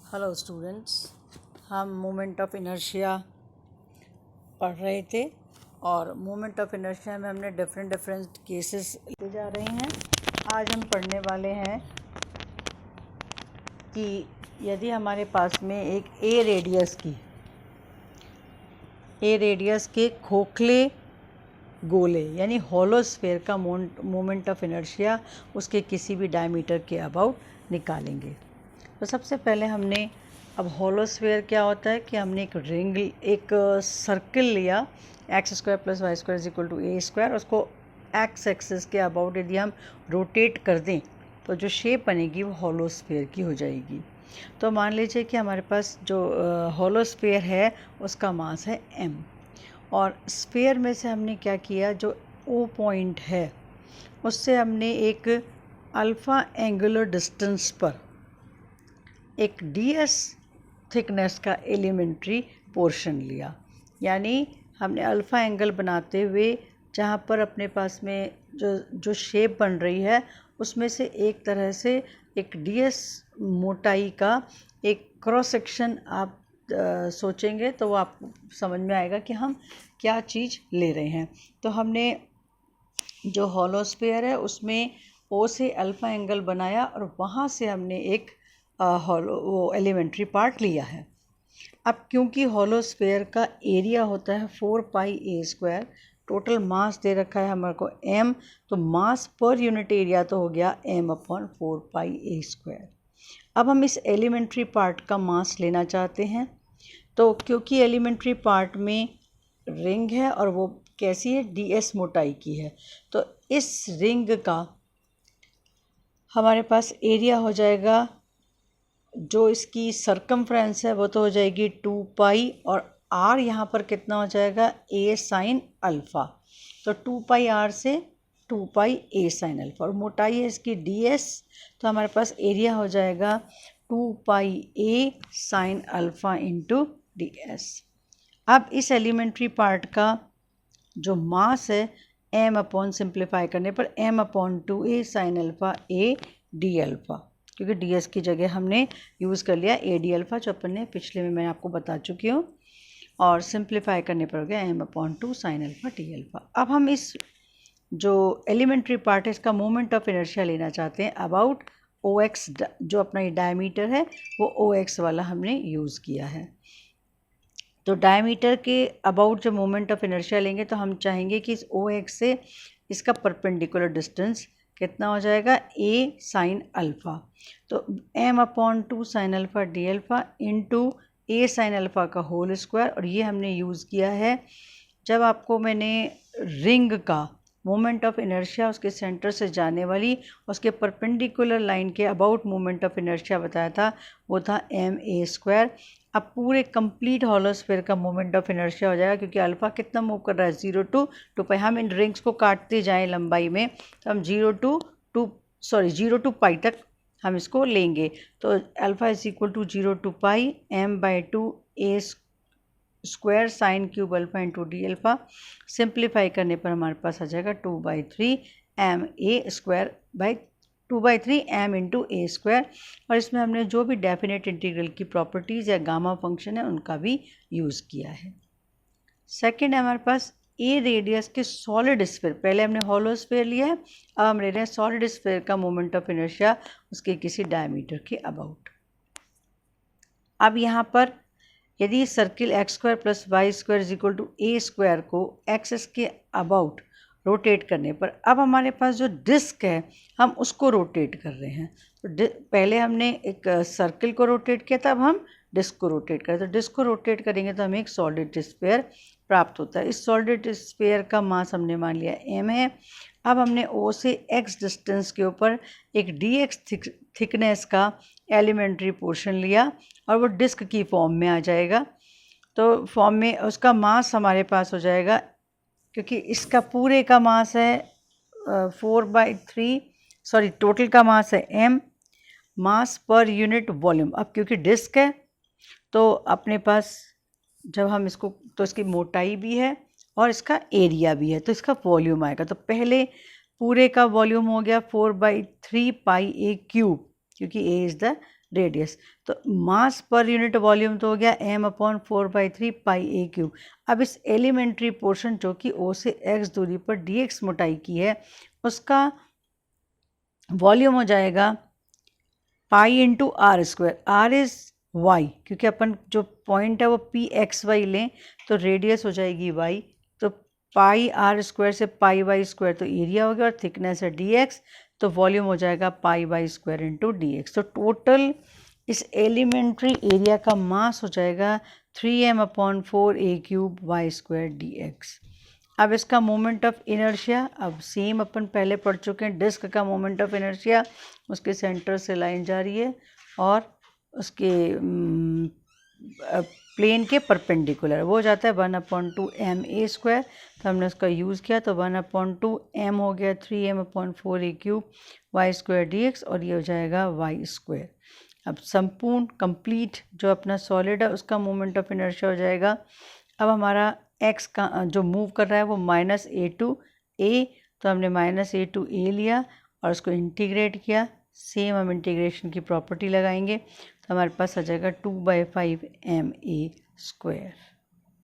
Hello students, हम moment of inertia पढ़ रहे थे और मोमेंट ऑफ इनर्शिया में हमने डिफरेंट केसेस ले जा रहे हैं। आज हम पढ़ने वाले हैं कि यदि हमारे पास में एक ए रेडियस के खोखले गोले यानी होलो स्फीयर का मोमेंट ऑफ इनर्शिया उसके किसी भी डायमीटर के अबाउट निकालेंगे। तो सबसे पहले हमने अब होलो स्फीयर क्या होता है कि हमने एक सर्किल लिया x² + y² = a²। उसको एक्स एक्सिस के अबाउट यदि हम रोटेट कर दें तो जो शेप बनेगी वो होलो स्फीयर की हो जाएगी। तो मान लीजिए कि हमारे पास जो होलो स्फीयर है उसका मास है m, और स्फीयर में से हमने क्या किया, जो O पॉइंट है उससे हमने एक अल्फ़ा एंगुलर डिस्टेंस पर एक ds थिकनेस का एलिमेंट्री पोर्शन लिया। यानी हमने अल्फ़ा एंगल बनाते हुए जहाँ पर अपने पास में जो शेप बन रही है उसमें से एक तरह से एक ds मोटाई का एक क्रॉस सेक्शन आप सोचेंगे तो वो आपको समझ में आएगा कि हम क्या चीज़ ले रहे हैं। तो हमने जो होलो स्फीयर है उसमें O से अल्फ़ा एंगल बनाया और वहाँ से हमने एक वो एलिमेंट्री पार्ट लिया है। अब क्योंकि होलो स्फीयर का एरिया होता है 4πa², टोटल मास दे रखा है हमारे को m, तो मास पर यूनिट एरिया तो हो गया m/4πa²। अब हम इस एलिमेंट्री पार्ट का मास लेना चाहते हैं। तो क्योंकि एलिमेंट्री पार्ट में रिंग है और वो कैसी है, ds मोटाई की है, तो इस रिंग का हमारे पास एरिया हो जाएगा, जो इसकी सरकमफ्रेंस है वो तो हो जाएगी 2π, और r यहाँ पर कितना हो जाएगा, a sin अल्फ़ा। तो 2πr से 2πa sin अल्फ़ा, और मोटाई है इसकी ds, तो हमारे पास एरिया हो जाएगा 2πa sin अल्फ़ा × ds। अब इस एलिमेंट्री पार्ट का जो मास है m/ सिंप्लीफाई करने पर m/2a sin alpha a d∝, क्योंकि ds की जगह हमने यूज़ कर लिया a d∝, जो अपन ने पिछले में मैं आपको बता चुकी हूँ, और सिंप्लीफाई करने पर हो गया m/2 sin अल्फ़ा d∝। अब हम इस जो एलिमेंट्री पार्ट है इसका मोमेंट ऑफ इनर्शिया लेना चाहते हैं अबाउट OX, जो अपना ये डायमीटर है वो OX वाला हमने यूज़ किया है। तो डायमीटर के अबाउट जब मोमेंट ऑफ इनर्शिया लेंगे तो हम चाहेंगे कि इस OX से इसका परपेंडिकुलर डिस्टेंस कितना हो जाएगा, a sin अल्फ़ा। तो m/2 sin alpha d∝ × a sin alpha का होल स्क्वायर, और ये हमने यूज़ किया है जब आपको मैंने रिंग का मोमेंट ऑफ इनर्शिया उसके सेंटर से जाने वाली उसके परपेंडिकुलर लाइन के अबाउट मोमेंट ऑफ इनर्शिया बताया था, वो था ma²। अब पूरे कंप्लीट होलो स्फीयर का मोमेंट ऑफ इनर्शिया हो जाएगा, क्योंकि अल्फ़ा कितना मूव कर रहा है, 0 to 2π। हम इन रिंग्स को काटते जाएं लंबाई में, तो हम 0 to π तक हम इसको लेंगे। तो alpha = 0 to π m/2 a² sin³ alpha × d∝। Simplify करने पर हमारे पास आ जाएगा 2/3 m × a²। और इसमें हमने जो भी डेफिनेट इंटीग्रल की प्रॉपर्टीज़ या गामा फंक्शन है उनका भी यूज़ किया है। सेकंड है हमारे पास ए रेडियस के सॉलिड स्फीयर। पहले हमने होलो स्फीयर लिया है, अब हम ले रहे हैं सॉलिड स्फीयर का मोमेंट ऑफ इनर्शिया उसके किसी डायमीटर के अबाउट। अब यहाँ पर यदि सर्किल x² + y² = a² को एक्सिस के अबाउट रोटेट करने पर, अब हमारे पास जो डिस्क है हम उसको रोटेट कर रहे हैं। तो पहले हमने एक सर्किल को रोटेट किया था, अब हम डिस्क को रोटेट करें। तो डिस्क को रोटेट करेंगे तो हमें एक सॉलिड स्फीयर प्राप्त होता है। इस सॉलिड स्फीयर का मास हमने मान लिया m है। अब हमने O से x डिस्टेंस के ऊपर एक dx थिकनेस का एलिमेंट्री पोर्शन लिया और वो डिस्क की फॉर्म में आ जाएगा। तो फॉर्म में उसका मास हमारे पास हो जाएगा, क्योंकि इसका पूरे का मास है 4/3, टोटल का मास है m, मास पर यूनिट वॉल्यूम। अब क्योंकि डिस्क है तो अपने पास जब हम इसको, तो इसकी मोटाई भी है और इसका एरिया भी है, तो इसका वॉल्यूम आएगा। तो पहले पूरे का वॉल्यूम हो गया 4/3 πa³, क्योंकि a इज़ द रेडियस। तो मास पर यूनिट वॉल्यूम तो हो गया m/4/3 पाई ए क्यूब। अब इस एलिमेंट्री पोर्शन जो कि O से x दूरी पर dx मोटाई की है, उसका वॉल्यूम हो जाएगा pi into r square. R is y, क्योंकि अपन जो पॉइंट है वो पी एक्स वाई लें तो रेडियस हो जाएगी वाई, तो पाई आर स्क्वायर से पाई वाई स्क्वायर तो एरिया हो गया, और थिकनेस है डी एक्स, तो वॉल्यूम हो जाएगा pi y square into d x. तो टोटल इस एलिमेंट्री एरिया का मास हो जाएगा 3m/4 a cube y square d x. अब इसका मोमेंट ऑफ इनर्शिया, अब सेम अपन पहले पढ़ चुके हैं, डिस्क का मोमेंट ऑफ इनर्शिया, उसके सेंटर से लाइन जा रही है और उसके प्लेन के परपेंडिकुलर, वो जाता है 1/2 ma²। तो हमने उसका यूज़ किया, तो 1/2 m हो गया 3m/4 a cube y square d x, और ये हो जाएगा वाई स्क्वायर। अब संपूर्ण कंप्लीट जो अपना सॉलिड है उसका मोमेंट ऑफ इनर्शिया हो जाएगा, अब हमारा x का जो मूव कर रहा है वो -a टू a, तो हमने -a टू a लिया और उसको इंटीग्रेट किया। सेम हम इंटीग्रेशन की प्रॉपर्टी लगाएंगे, तो हमारे पास आ जाएगा 2/5 ma²।